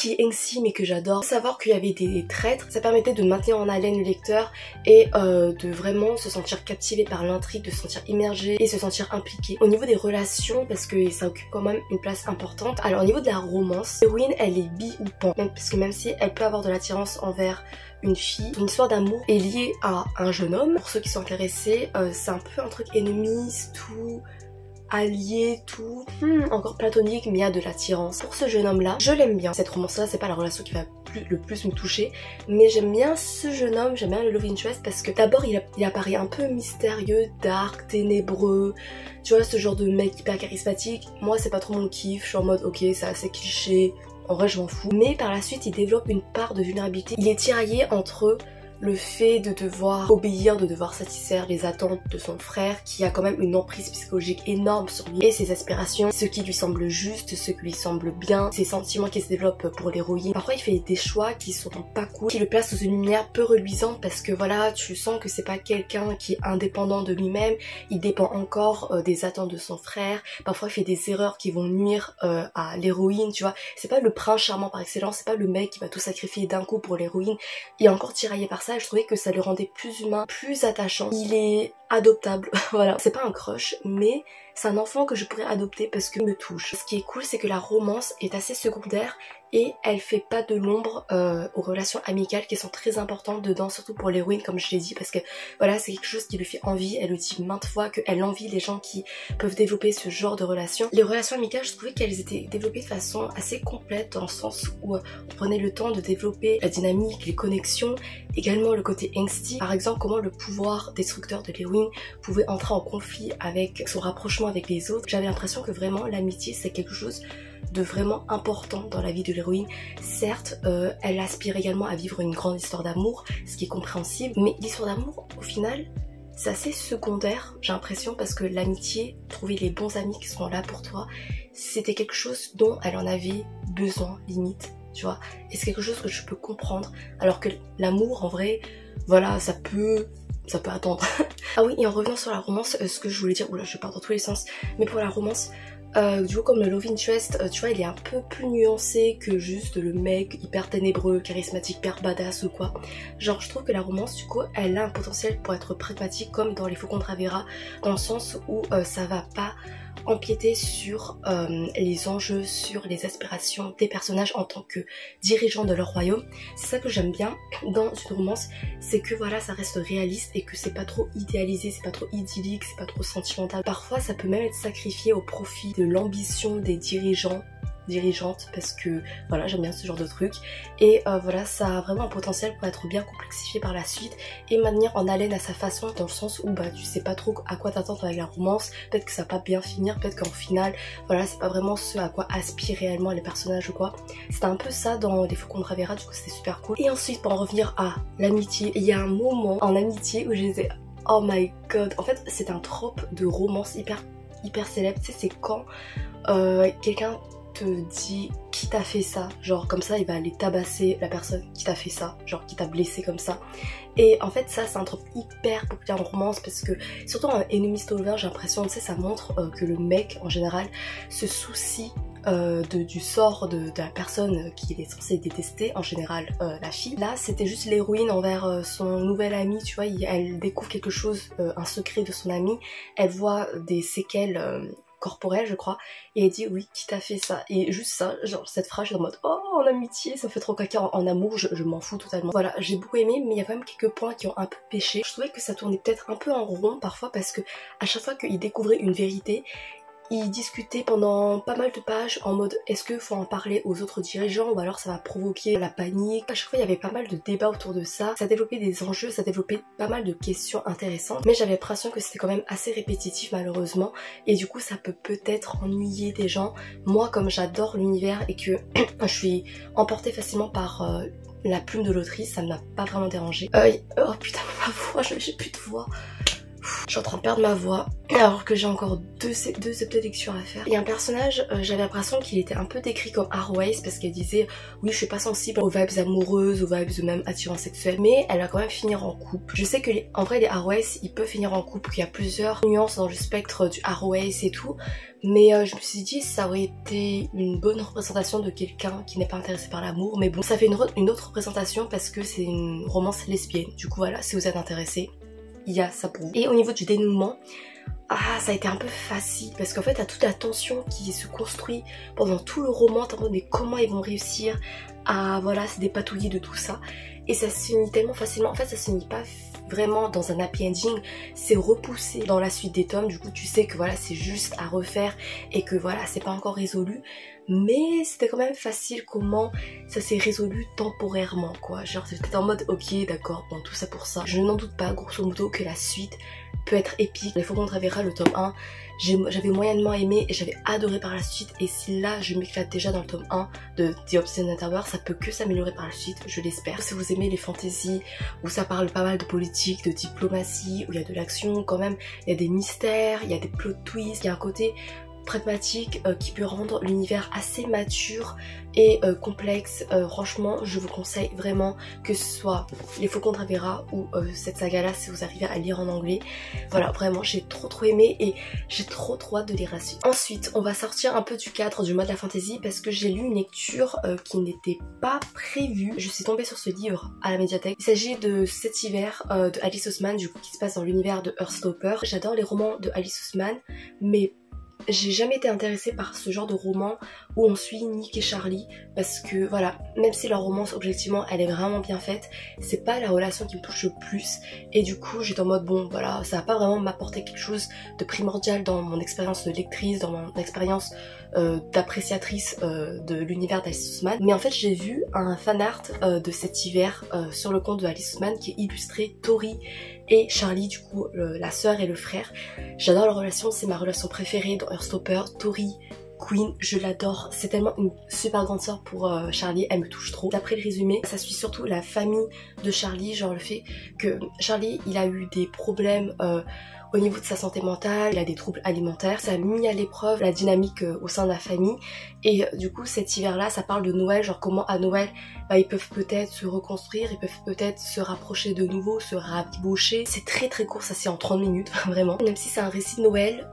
est angsty mais que j'adore. Savoir qu'il y avait des traîtres, ça permettait de maintenir en haleine le lecteur et de vraiment se sentir captivé par l'intrigue, de se sentir immergé et se sentir impliqué. Au niveau des relations, parce que ça occupe quand même une place importante, alors au niveau de la romance, l'héroïne elle est bi ou pan, parce que même si elle peut avoir de l'attirance envers une fille, son histoire d'amour est liée à un jeune homme. Pour ceux qui sont intéressés, c'est un peu un truc ennemi, tout allié, tout encore platonique, mais il y a de l'attirance pour ce jeune homme là. Je l'aime bien. Cette romance là, c'est pas la relation qui va le plus me toucher, mais j'aime bien ce jeune homme, j'aime bien le love interest parce que d'abord il apparaît un peu mystérieux, dark, ténébreux, tu vois, ce genre de mec hyper charismatique. Moi c'est pas trop mon kiff, je suis en mode ok c'est assez cliché, en vrai je m'en fous, mais par la suite il développe une part de vulnérabilité. Il est tiraillé entre le fait de devoir obéir, de devoir satisfaire les attentes de son frère qui a quand même une emprise psychologique énorme sur lui et ses aspirations, ce qui lui semble juste, ce qui lui semble bien, ses sentiments qui se développent pour l'héroïne. Parfois il fait des choix qui sont pas cool, qui le placent sous une lumière peu reluisante parce que voilà, tu sens que c'est pas quelqu'un qui est indépendant de lui-même, il dépend encore des attentes de son frère. Parfois il fait des erreurs qui vont nuire à l'héroïne, tu vois. C'est pas le prince charmant par excellence, c'est pas le mec qui va tout sacrifier d'un coup pour l'héroïne. Il est encore tiraillé par ça et je trouvais que ça le rendait plus humain, plus attachant. Il est adoptable. Voilà, c'est pas un crush, mais c'est un enfant que je pourrais adopter parce qu'il me touche. Ce qui est cool, c'est que la romance est assez secondaire et elle fait pas de l'ombre aux relations amicales qui sont très importantes dedans, surtout pour l'héroïne comme je l'ai dit, parce que voilà, c'est quelque chose qui lui fait envie. Elle le dit maintes fois qu'elle envie les gens qui peuvent développer ce genre de relations. Les relations amicales, je trouvais qu'elles étaient développées de façon assez complète, dans le sens où on prenait le temps de développer la dynamique, les connexions, également le côté angsty. Par exemple, comment le pouvoir destructeur de l'héroïne pouvait entrer en conflit avec son rapprochement avec les autres. J'avais l'impression que vraiment l'amitié c'est quelque chose de vraiment important dans la vie de l'héroïne. Certes, elle aspire également à vivre une grande histoire d'amour, ce qui est compréhensible, mais l'histoire d'amour, au final, c'est assez secondaire, j'ai l'impression, parce que l'amitié, trouver les bons amis qui seront là pour toi, c'était quelque chose dont elle en avait besoin, limite, tu vois. Et c'est quelque chose que je peux comprendre, alors que l'amour, en vrai, voilà, ça peut attendre. Ah oui, et en revenant sur la romance, ce que je voulais dire, oula, je pars dans tous les sens, mais pour la romance, du coup comme le love interest, tu vois, il est un peu plus nuancé que juste le mec hyper ténébreux, charismatique, hyper badass ou quoi. Genre je trouve que la romance du coup elle a un potentiel pour être pragmatique comme dans les Faucons de Ravera, dans le sens où ça va pas empiéter sur les enjeux, sur les aspirations des personnages en tant que dirigeants de leur royaume. C'est ça que j'aime bien dans une romance, c'est que voilà, ça reste réaliste et que c'est pas trop idéalisé, c'est pas trop idyllique, c'est pas trop sentimental. Parfois ça peut même être sacrifié au profit de l'ambition des dirigeantes, parce que voilà, j'aime bien ce genre de truc. Et voilà, ça a vraiment un potentiel pour être bien complexifié par la suite et maintenir en haleine à sa façon, dans le sens où bah tu sais pas trop à quoi t'attendre avec la romance, peut-être que ça va pas bien finir, peut-être qu'en final voilà, c'est pas vraiment ce à quoi aspirent réellement les personnages ou quoi. C'était un peu ça dans les Faucons de Ravera, du coup c'était super cool. Et ensuite, pour en revenir à l'amitié, il y a un moment en amitié où je disais oh my god, en fait c'est un trope de romance hyper célèbre, tu sais, c'est quand quelqu'un te dit qui t'a fait ça, genre comme ça il va aller tabasser la personne qui t'a fait ça, genre qui t'a blessé comme ça. Et en fait ça c'est un truc hyper populaire en romance, parce que surtout en Enemies to Lovers, j'ai l'impression, tu sais, ça montre que le mec en général se soucie du sort de la personne qu'il est censé détester, en général la fille. Là c'était juste l'héroïne envers son nouvel ami, tu vois, elle découvre quelque chose, un secret de son ami, elle voit des séquelles corporelle je crois, et elle dit oui, qui t'a fait ça, et juste ça, genre cette phrase, je suis en mode oh, en amitié ça fait trop caca, en amour je m'en fous totalement. Voilà, j'ai beaucoup aimé, mais il y a quand même quelques points qui ont un peu péché. Je trouvais que ça tournait peut-être un peu en rond parfois, parce que à chaque fois qu'il découvrait une vérité, ils discutaient pendant pas mal de pages en mode est-ce qu'il faut en parler aux autres dirigeants ou alors ça va provoquer la panique. À chaque fois il y avait pas mal de débats autour de ça, ça développait des enjeux, ça développait pas mal de questions intéressantes, mais j'avais l'impression que c'était quand même assez répétitif malheureusement, et du coup ça peut peut-être ennuyer des gens. Moi comme j'adore l'univers et que je suis emportée facilement par la plume de l'autrice, ça ne m'a pas vraiment dérangé. Oh putain, ma voix, j'ai plus de voix. Je suis en train de perdre ma voix alors que j'ai encore deux lectures à faire. Il y a un personnage, j'avais l'impression qu'il était un peu décrit comme Arways, parce qu'elle disait oui je suis pas sensible aux vibes amoureuses, aux vibes même attirantes sexuelles, mais elle va quand même finir en couple. Je sais que en vrai les Arways ils peuvent finir en couple, qu'il y a plusieurs nuances dans le spectre du Arways et tout, mais je me suis dit ça aurait été une bonne représentation de quelqu'un qui n'est pas intéressé par l'amour, mais bon ça fait une autre représentation parce que c'est une romance lesbienne. Du coup voilà, si vous êtes intéressé, il y a ça pour vous. Et au niveau du dénouement, ça a été un peu facile, parce qu'en fait t'as toute la tension qui se construit pendant tout le roman, t'es en mode mais comment ils vont réussir à voilà se dépatouiller de tout ça, et ça se finit tellement facilement. En fait ça se finit pas vraiment dans un happy ending, c'est repoussé dans la suite des tomes, du coup tu sais que voilà c'est juste à refaire et que voilà c'est pas encore résolu, mais c'était quand même facile comment ça s'est résolu temporairement quoi, genre j'étais en mode ok d'accord, bon tout ça pour ça. Je n'en doute pas grosso modo que la suite peut être épique. Les Faucons de Ravera, le tome 1, j'avais moyennement aimé et j'avais adoré par la suite, et si là je m'éclate déjà dans le tome 1 de The Obstinate Tower, ça peut que s'améliorer par la suite, je l'espère. Si vous aimez les fantaisies où ça parle pas mal de politique, de diplomatie, où il y a de l'action quand même, il y a des mystères, il y a des plot twists, il y a un côté pragmatique qui peut rendre l'univers assez mature et complexe. Franchement, je vous conseille vraiment que ce soit Les Faucons de Ravera ou cette saga là si vous arrivez à lire en anglais. Voilà, vraiment j'ai trop aimé et j'ai trop hâte de lire la suite. Ensuite, on va sortir un peu du cadre du mois de la fantasy parce que j'ai lu une lecture qui n'était pas prévue. Je suis tombée sur ce livre à la médiathèque. Il s'agit de Cet hiver de Alice Oseman, du coup qui se passe dans l'univers de Heartstopper. J'adore les romans de Alice Oseman, mais j'ai jamais été intéressée par ce genre de roman où on suit Nick et Charlie parce que voilà, même si leur romance objectivement elle est vraiment bien faite, c'est pas la relation qui me touche le plus et du coup j'étais en mode bon voilà, ça va pas vraiment m'apporter quelque chose de primordial dans mon expérience de lectrice, dans mon expérience d'appréciatrice de l'univers d'Alice Oseman. Mais en fait j'ai vu un fanart de Cet hiver sur le compte de Alice Oseman qui est illustré Tori et Charlie, du coup la sœur et le frère. J'adore leur relation, c'est ma relation préférée dans Heartstopper. Tori, Queen, je l'adore, c'est tellement une super grande sœur pour Charlie, elle me touche trop. D'après le résumé, ça suit surtout la famille de Charlie, genre le fait que Charlie il a eu des problèmes au niveau de sa santé mentale, il a des troubles alimentaires, ça a mis à l'épreuve la dynamique au sein de la famille et du coup cet hiver là ça parle de Noël, genre comment à Noël ils peuvent peut-être se reconstruire, ils peuvent peut-être se rapprocher de nouveau, se rabibocher. C'est très court, ça c'est en 30 minutes vraiment. Même si c'est un récit de Noël,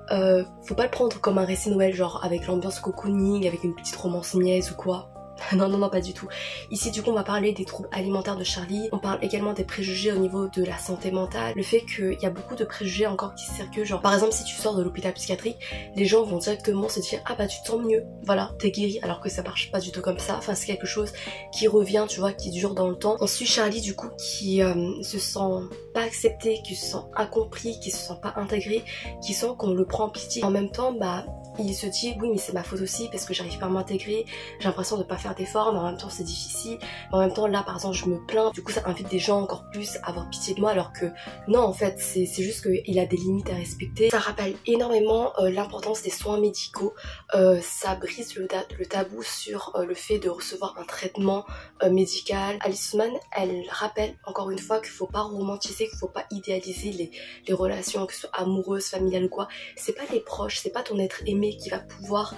faut pas le prendre comme un récit de Noël genre avec l'ambiance cocooning, avec une petite romance niaise ou quoi. Non, pas du tout. Ici du coup on va parler des troubles alimentaires de Charlie, on parle également des préjugés au niveau de la santé mentale, le fait qu'il y a beaucoup de préjugés encore qui circulent, genre par exemple si tu sors de l'hôpital psychiatrique, les gens vont directement se dire ah bah tu te sens mieux, voilà, t'es guéri, alors que ça marche pas du tout comme ça, enfin c'est quelque chose qui revient, tu vois, qui dure dans le temps. On suit Charlie du coup qui se sent pas accepté, qui se sent incompris, qui se sent pas intégré, qui sent qu'on le prend en pitié. En même temps il se dit oui mais c'est ma faute aussi parce que j'arrive pas à m'intégrer, j'ai l'impression de pas faire d'efforts mais en même temps c'est difficile, mais en même temps là par exemple je me plains, du coup ça invite des gens encore plus à avoir pitié de moi alors que non en fait c'est juste qu'il a des limites à respecter. Ça rappelle énormément l'importance des soins médicaux, ça brise le tabou sur le fait de recevoir un traitement médical. Alice Oseman elle rappelle encore une fois qu'il faut pas romantiser, qu'il faut pas idéaliser les relations, que ce soit amoureuses, familiales ou quoi, c'est pas les proches, c'est pas ton être aimé qui va pouvoir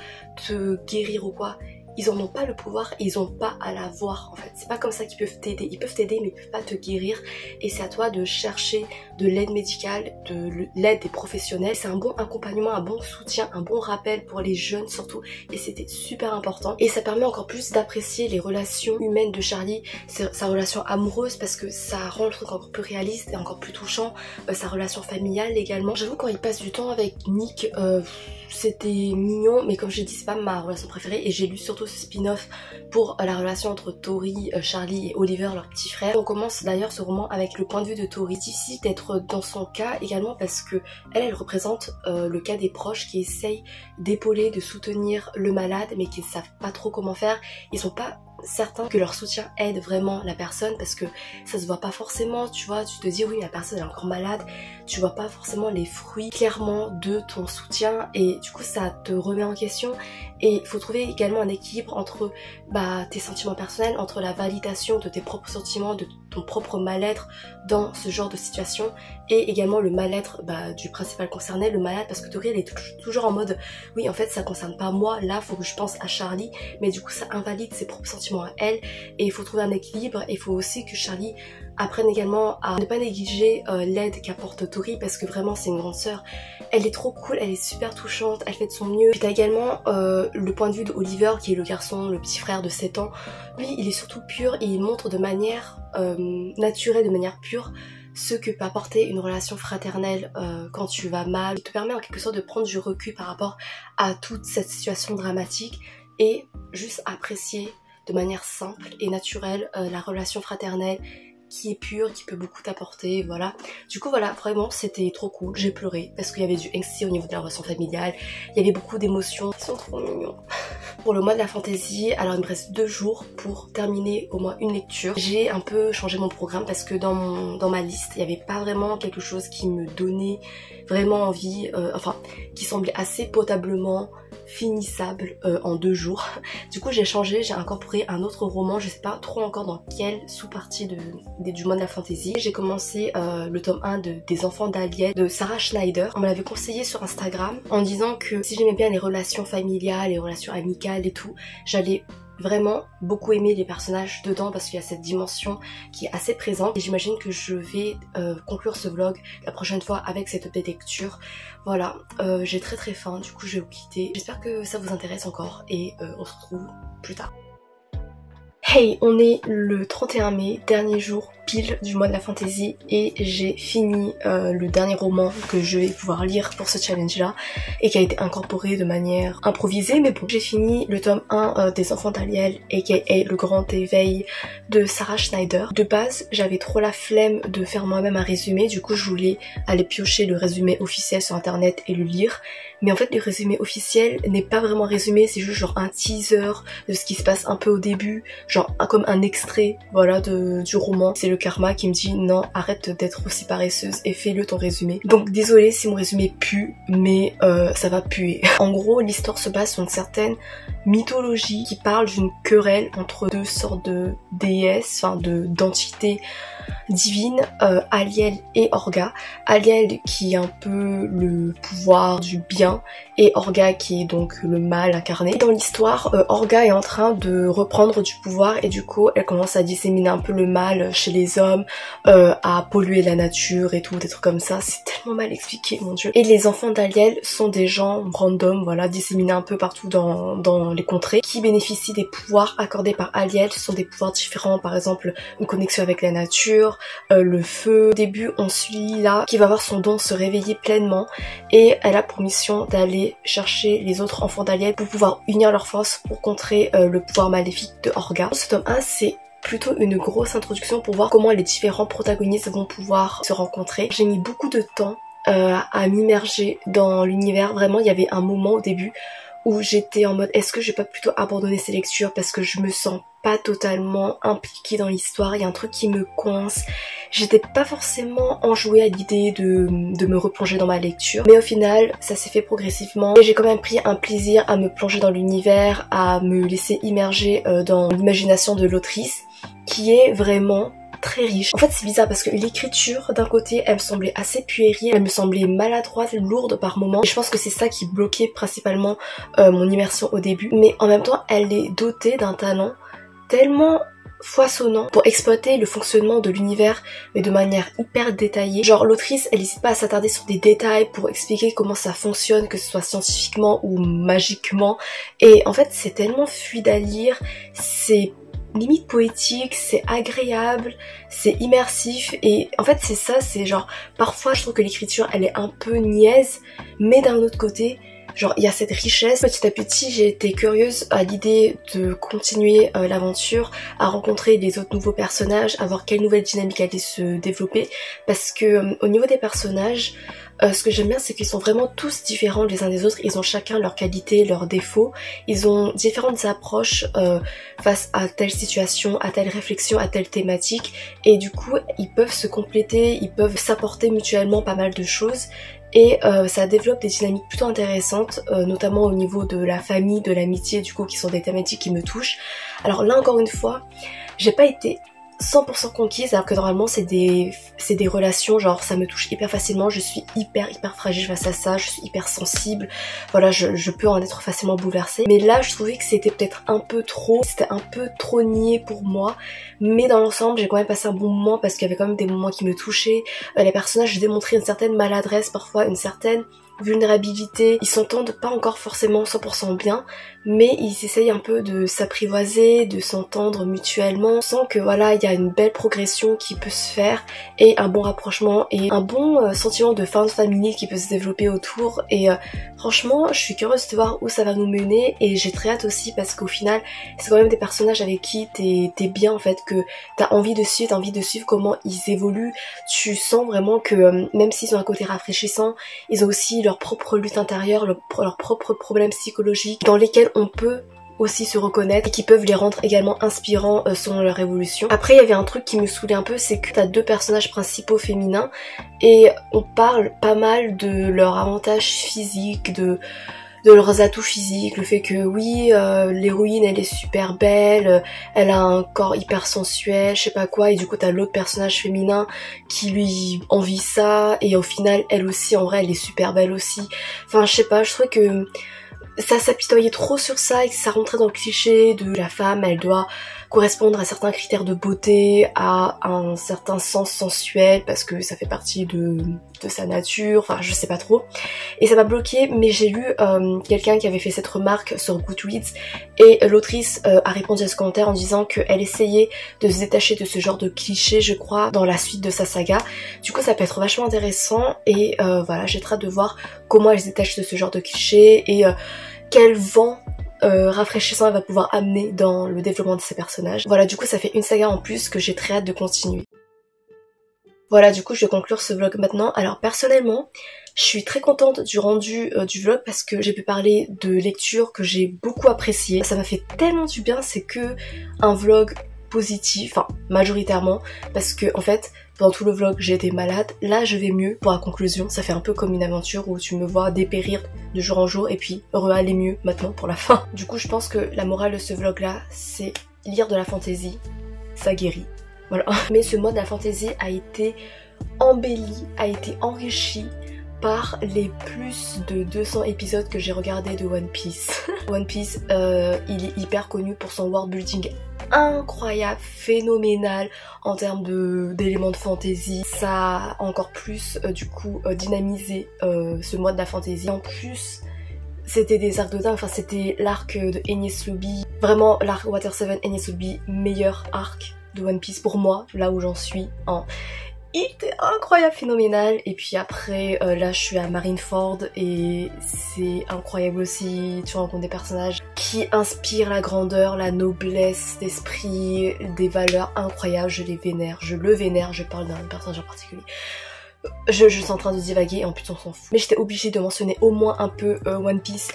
te guérir ou quoi. Ils en ont pas le pouvoir, ils ont pas à l'avoir en fait. C'est pas comme ça qu'ils peuvent t'aider. Ils peuvent t'aider mais ils peuvent pas te guérir. Et c'est à toi de chercher de l'aide médicale, de l'aide des professionnels. C'est un bon accompagnement, un bon soutien, un bon rappel pour les jeunes surtout. Et c'était super important. Et ça permet encore plus d'apprécier les relations humaines de Charlie, sa relation amoureuse parce que ça rend le truc encore plus réaliste et encore plus touchant. Sa relation familiale également. J'avoue quand il passe du temps avec Nick, c'était mignon, mais comme je l'ai dit c'est pas ma relation préférée et j'ai lu surtout ce spin-off pour la relation entre Tori, Charlie et Oliver, leur petit frère. On commence d'ailleurs ce roman avec le point de vue de Tori. C'est difficile d'être dans son cas également parce que elle représente le cas des proches qui essayent d'épauler, de soutenir le malade mais qui ne savent pas trop comment faire. Ils sont pas certains que leur soutien aide vraiment la personne parce que ça se voit pas forcément, tu vois, tu te dis oui la personne est encore malade, tu vois pas forcément les fruits clairement de ton soutien et du coup ça te remet en question et il faut trouver également un équilibre entre tes sentiments personnels, entre la validation de tes propres sentiments, de ton propre mal-être dans ce genre de situation et également le mal-être du principal concerné, le malade, parce que Tori elle est toujours en mode oui en fait ça concerne pas moi, là faut que je pense à Charlie, mais du coup ça invalide ses propres sentiments à elle et il faut trouver un équilibre et il faut aussi que Charlie apprenne également à ne pas négliger l'aide qu'apporte Tori parce que vraiment c'est une grande sœur, elle est trop cool, elle est super touchante, elle fait de son mieux. Puis t'as également le point de vue d'Oliver qui est le garçon, le petit frère de 7 ans, lui il est surtout pur et il montre de manière naturelle, de manière pure ce que peut apporter une relation fraternelle quand tu vas mal. Il te permet en quelque sorte de prendre du recul par rapport à toute cette situation dramatique et juste apprécier de manière simple et naturelle la relation fraternelle qui est pure, qui peut beaucoup t'apporter, voilà. Du coup voilà, vraiment c'était trop cool, j'ai pleuré parce qu'il y avait du anxiété au niveau de la relation familiale, il y avait beaucoup d'émotions, ils sont trop mignons. Pour le mois de la fantasy, alors il me reste 2 jours pour terminer au moins une lecture. J'ai un peu changé mon programme parce que dans ma liste, il n'y avait pas vraiment quelque chose qui me donnait vraiment envie, qui semblait assez potablement finissable en 2 jours. Du coup j'ai changé, j'ai incorporé un autre roman, je sais pas trop encore dans quelle sous-partie du monde de la fantasy. J'ai commencé le tome 1 des enfants d'Aliel de Sarah Schneider. On me l'avait conseillé sur Instagram en disant que si j'aimais bien les relations familiales, les relations amicales et tout, j'allais vraiment beaucoup aimer les personnages dedans parce qu'il y a cette dimension qui est assez présente et j'imagine que je vais conclure ce vlog la prochaine fois avec cette update lecture. Voilà, j'ai très faim, du coup je vais vous quitter. J'espère que ça vous intéresse encore et on se retrouve plus tard. Hey, on est le 31 mai, dernier jour pile du mois de la fantasy et j'ai fini le dernier roman que je vais pouvoir lire pour ce challenge là et qui a été incorporé de manière improvisée, mais bon. J'ai fini le tome 1 des enfants d'Aliel et qui est le grand éveil de Sarah Schneider. De base j'avais trop la flemme de faire moi-même un résumé, du coup je voulais aller piocher le résumé officiel sur internet et le lire, mais en fait le résumé officiel n'est pas vraiment résumé, c'est juste genre un teaser de ce qui se passe un peu au début, genre comme un extrait voilà du roman. C'est le karma qui me dit non, arrête d'être aussi paresseuse et fais-le ton résumé. Donc désolée si mon résumé pue, mais ça va puer. En gros l'histoire se base sur une certaine mythologie qui parle d'une querelle entre deux sortes de déesses, enfin d'entités divines, Aliel et Orga. Aliel qui est un peu le pouvoir du bien et Orga qui est donc le mal incarné. Dans l'histoire, Orga est en train de reprendre du pouvoir et du coup elle commence à disséminer un peu le mal chez les hommes, à polluer la nature et tout, des trucs comme ça. C'est tellement mal expliqué, mon dieu. Et les enfants d'Aliel sont des gens random, voilà, disséminés un peu partout dans les contrées, qui bénéficient des pouvoirs accordés par Aliel. Ce sont des pouvoirs différents, par exemple une connexion avec la nature, le feu. Au début on suit là qui va voir son don se réveiller pleinement et elle a pour mission d'aller chercher les autres enfants d'Aliel pour pouvoir unir leurs forces pour contrer le pouvoir maléfique de Orga. Ce tome 1 c'est plutôt une grosse introduction pour voir comment les différents protagonistes vont pouvoir se rencontrer. J'ai mis beaucoup de temps à m'immerger dans l'univers. Vraiment il y avait un moment au début où j'étais en mode est-ce que je vais pas plutôt abandonner ces lectures parce que je me sens pas totalement impliquée dans l'histoire, il y a un truc qui me coince. J'étais pas forcément enjouée à l'idée de me replonger dans ma lecture, mais au final ça s'est fait progressivement et j'ai quand même pris un plaisir à me plonger dans l'univers, à me laisser immerger dans l'imagination de l'autrice qui est vraiment très riche. En fait c'est bizarre parce que l'écriture d'un côté elle me semblait assez puérile, elle me semblait maladroite, lourde par moments et je pense que c'est ça qui bloquait principalement mon immersion au début, mais en même temps elle est dotée d'un talent tellement foisonnant pour exploiter le fonctionnement de l'univers mais de manière hyper détaillée. Genre l'autrice elle n'hésite pas à s'attarder sur des détails pour expliquer comment ça fonctionne, que ce soit scientifiquement ou magiquement, et en fait c'est tellement fluide à lire, c'est limite poétique, c'est agréable, c'est immersif et en fait c'est ça, c'est genre parfois je trouve que l'écriture elle est un peu niaise mais d'un autre côté genre il y a cette richesse. Petit à petit j'ai été curieuse à l'idée de continuer l'aventure, à rencontrer les autres nouveaux personnages, à voir quelle nouvelle dynamique allait se développer parce que au niveau des personnages ce que j'aime bien c'est qu'ils sont vraiment tous différents les uns des autres, ils ont chacun leurs qualités, leurs défauts, ils ont différentes approches face à telle situation, à telle réflexion, à telle thématique et du coup ils peuvent se compléter, ils peuvent s'apporter mutuellement pas mal de choses et ça développe des dynamiques plutôt intéressantes, notamment au niveau de la famille, de l'amitié du coup qui sont des thématiques qui me touchent. Alors là encore une fois, j'ai pas été 100% conquise alors que normalement c'est des relations genre ça me touche hyper facilement, je suis hyper fragile face à ça, je suis hyper sensible, voilà je peux en être facilement bouleversée, mais là je trouvais que c'était peut-être un peu trop, c'était un peu trop niais pour moi, mais dans l'ensemble j'ai quand même passé un bon moment parce qu'il y avait quand même des moments qui me touchaient, les personnages démontraient une certaine maladresse parfois, une certaine vulnérabilité, ils s'entendent pas encore forcément 100% bien mais ils essayent un peu de s'apprivoiser, de s'entendre mutuellement. On sent que voilà il y a une belle progression qui peut se faire et un bon rapprochement et un bon sentiment de found family qui peut se développer autour et franchement je suis curieuse de voir où ça va nous mener et j'ai très hâte aussi parce qu'au final c'est quand même des personnages avec qui t'es bien en fait, que t'as envie de suivre comment ils évoluent, tu sens vraiment que même s'ils ont un côté rafraîchissant, ils ont aussi leur propre lutte intérieure, leurs propres problèmes psychologiques dans lesquels on peut aussi se reconnaître et qui peuvent les rendre également inspirants selon leur évolution. Après il y avait un truc qui me saoulait un peu, c'est que t'as deux personnages principaux féminins et on parle pas mal de leur avantage physique, de de leurs atouts physiques, le fait que oui, l'héroïne elle est super belle, elle a un corps hyper sensuel, je sais pas quoi, et du coup t'as l'autre personnage féminin qui lui envie ça, et au final elle aussi en vrai elle est super belle aussi. Enfin je sais pas, je trouvais que ça s'apitoyait trop sur ça et que ça rentrait dans le cliché de la femme, elle doit correspondre à certains critères de beauté, à un certain sens sensuel parce que ça fait partie de sa nature, enfin je sais pas trop. Et ça m'a bloqué, mais j'ai lu quelqu'un qui avait fait cette remarque sur Goodreads et l'autrice a répondu à ce commentaire en disant qu'elle essayait de se détacher de ce genre de cliché, je crois, dans la suite de sa saga. Du coup ça peut être vachement intéressant et voilà, j'ai hâte de voir comment elle se détache de ce genre de cliché et quel vent rafraîchissant elle va pouvoir amener dans le développement de ses personnages. Voilà, du coup ça fait une saga en plus que j'ai très hâte de continuer. Voilà, du coup je vais conclure ce vlog maintenant. Alors personnellement, je suis très contente du rendu du vlog parce que j'ai pu parler de lectures que j'ai beaucoup appréciées. Ça m'a fait tellement du bien, c'est que un vlog positif, enfin majoritairement, parce que en fait pendant tout le vlog j'ai été malade, là je vais mieux pour la conclusion, ça fait un peu comme une aventure où tu me vois dépérir de jour en jour et puis aller mieux maintenant pour la fin. Du coup je pense que la morale de ce vlog là c'est lire de la fantasy, ça guérit, voilà. Mais ce mode de la fantasy a été embelli, a été enrichi par les plus de 200 épisodes que j'ai regardé de One Piece. One Piece, il est hyper connu pour son world building incroyable, phénoménal en termes d'éléments de fantasy. Ça a encore plus du coup dynamisé ce mois de la fantasy. En plus, c'était des arcs de dingue, enfin c'était l'arc de Enies Lobby, vraiment l'arc Water 7 Enies Lobby, meilleur arc de One Piece pour moi, là où j'en suis. Il était incroyable, phénoménal. Et puis après là je suis à Marineford et c'est incroyable aussi, tu rencontres des personnages qui inspirent la grandeur, la noblesse d'esprit, des valeurs incroyables, je les vénère, je parle d'un personnage en particulier. Je suis en train de divaguer et en plus on s'en fout. Mais j'étais obligée de mentionner au moins un peu One Piece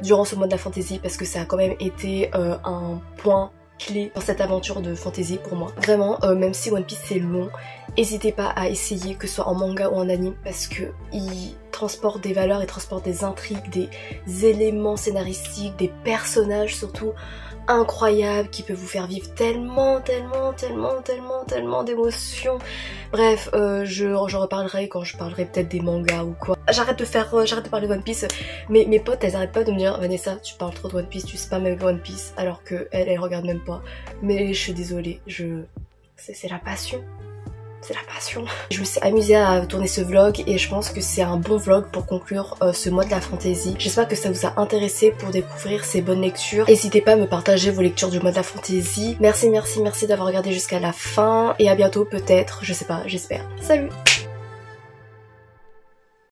durant ce mois de la fantasy parce que ça a quand même été un point clé dans cette aventure de fantasy pour moi. Vraiment, même si One Piece c'est long, n'hésitez pas à essayer, que ce soit en manga ou en anime, parce que il transporte des valeurs, il transporte des intrigues, des éléments scénaristiques, des personnages surtout incroyables qui peuvent vous faire vivre tellement d'émotions. Bref, j'en reparlerai quand je parlerai peut-être des mangas ou quoi. J'arrête de parler de One Piece. Mes potes elles arrêtent pas de me dire Vanessa tu parles trop de One Piece, tu spams avec One Piece, alors que elles regardent même pas. Mais je suis désolée, c'est la passion. C'est la passion. Je me suis amusée à tourner ce vlog et je pense que c'est un bon vlog pour conclure ce mois de la fantasy. J'espère que ça vous a intéressé pour découvrir ces bonnes lectures. N'hésitez pas à me partager vos lectures du mois de la fantasy. Merci d'avoir regardé jusqu'à la fin et à bientôt peut-être, je sais pas, j'espère. Salut!